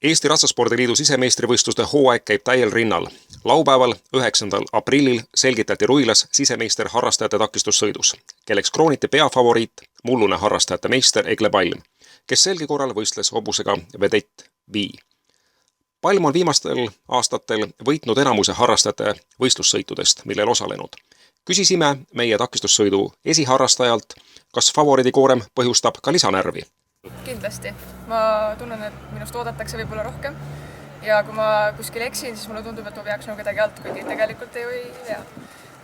Eesti Ratsaspordiliidu sisemeistrivõistluste hooaeg käib täiel rinnal. Laupäeval, 9. aprillil selgitati Ruilas sisemeister harrastajate takistussõidus, kelleks krooniti peafavoriit, mullune harrastajate meister Egle Palm, kes selgi korral võistles hobusega Vedette V. Palm on viimastel aastatel võitnud enamuse harrastajate võistlussõitudest, millel osalenud. Küsisime meie takistussõidu esiharrastajalt, kas favoriidikoorem põhjustab ka lisanärvi. Kindlasti. Ma tunnen, et minust oodatakse võib-olla rohkem ja kui ma kuskil eksin, siis mulle tundub, et ma peaks kedagi alt, kuigi tegelikult ei tea.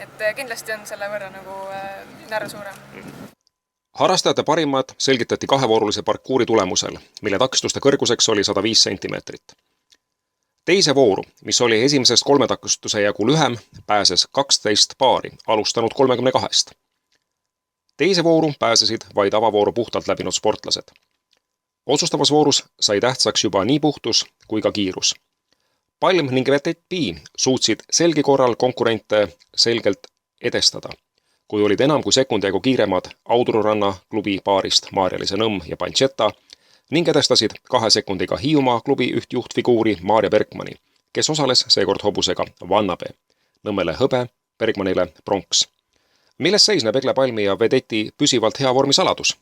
Et kindlasti on selle võrra närv suurem. Harrastajate parimad selgitati kahevoorulise parkuuri tulemusel, mille takistuste kõrguseks oli 105 sentimeetrit. Teise vooru, mis oli esimesest 3 takistuse jagu lühem, pääses 12 paari, alustanud 32. Teise vooru pääsesid vaid avavooru puhtalt läbinud sportlased. Otsustavas voorus sai tähtsaks juba nii puhtus kui ka kiirus. Palm ning Vedette V suutsid selgi korral konkurente selgelt edestada, kui olid enam kui sekundi jagu kiiremad Audruranna klubi paarist Maarja-Liisa Nõmm ja Pancetta ning edestasid 2 sekundiga Hiiumaa klubi üht juhtfiguuri Maarja Bergmani, kes osales seekord hobusega Vannapee. Nõmmele hõbe, Bergmanile pronks. Milles seisneb Egle Palmi ja Vedetti püsivalt hea vormi saladus?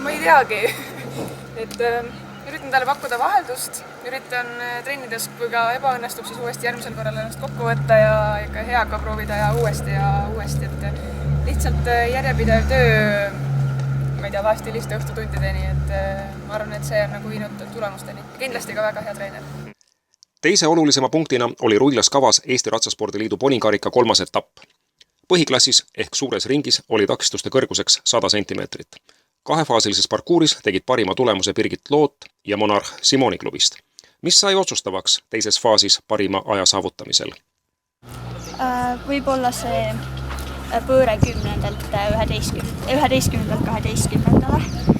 Ma ei teagi. Üritan talle pakkuda vaheldust, üritan trennides, kui ka ebaõnnestub, siis uuesti järgmisel korral ennast kokku võtta ja ikka heaga proovida ja uuesti. Et lihtsalt järjepidev töö, ma ei tea, vahest hiliste õhtutundideni, et ma arvan, et see on viinud tulemusteni. Kindlasti ka väga hea treener. Teise olulisema punktina oli Ruilas kavas Eesti Ratsaspordiliidu ponikarika 3. etapp. Põhiklassis ehk suures ringis oli takistuste kõrguseks 100 sentimeetrit. Kahefaasilises parkuuris tegid parima tulemuse Birgit Loot ja Monarh Simoni klubist, mis sai otsustavaks teises faasis parima aja saavutamisel. Võib-olla see pööre 10.11.12.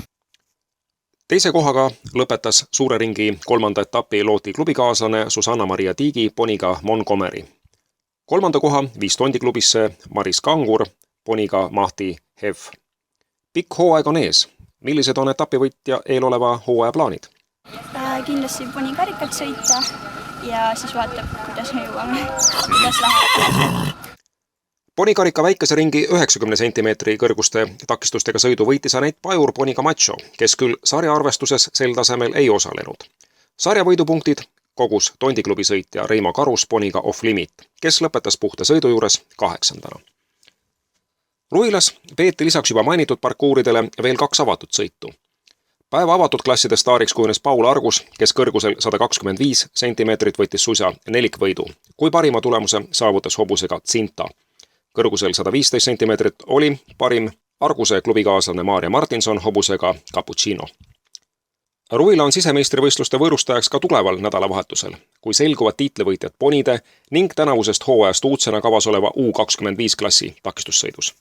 Teise kohaga lõpetas suure ringi 3. etapi Looti klubikaaslane Susanna-Maria Tiigi poniga Montgomery. 3. koha viis Tondiklubisse Maris Kangur poniga Mahti Hev. Pikk hooaeg on ees. Millised on etapivõitja eeloleva hooaja plaanid? Kindlasti ponikarikat sõita ja siis vaatab, kuidas me jõuame, kuidas läheb. Ponikarika väikese ringi 90 sentimeetri kõrguste takistustega sõidu võitis Anett Pajur poniga Macho, kes küll sarja arvestuses sel tasemel ei osalenud. Sarja võidupunktid kogus Tondiklubi sõitja Reimo Karus poniga Off Limit, kes lõpetas puhta sõidu juures 8. Ruilas peeti lisaks juba mainitud parkuuridele veel 2 avatud sõitu. Päeva avatud klasside staariks kujunes Paul Argus, kes kõrgusel 125 sentimeetrit võttis suisa nelikvõidu, kui parima tulemuse saavutas hobusega Zinta. Kõrgusel 115 sentimeetrit oli parim Arguse klubikaaslane Maarja Martinson hobusega Cappuccino. Ruila on sisemeistrivõistluste võõrustajaks ka tuleval nädalavahetusel, kui selguvad tiitlivõitjad ponide ning tänavusest hooajast uudsena kavas oleva U25 klassi takistussõidus.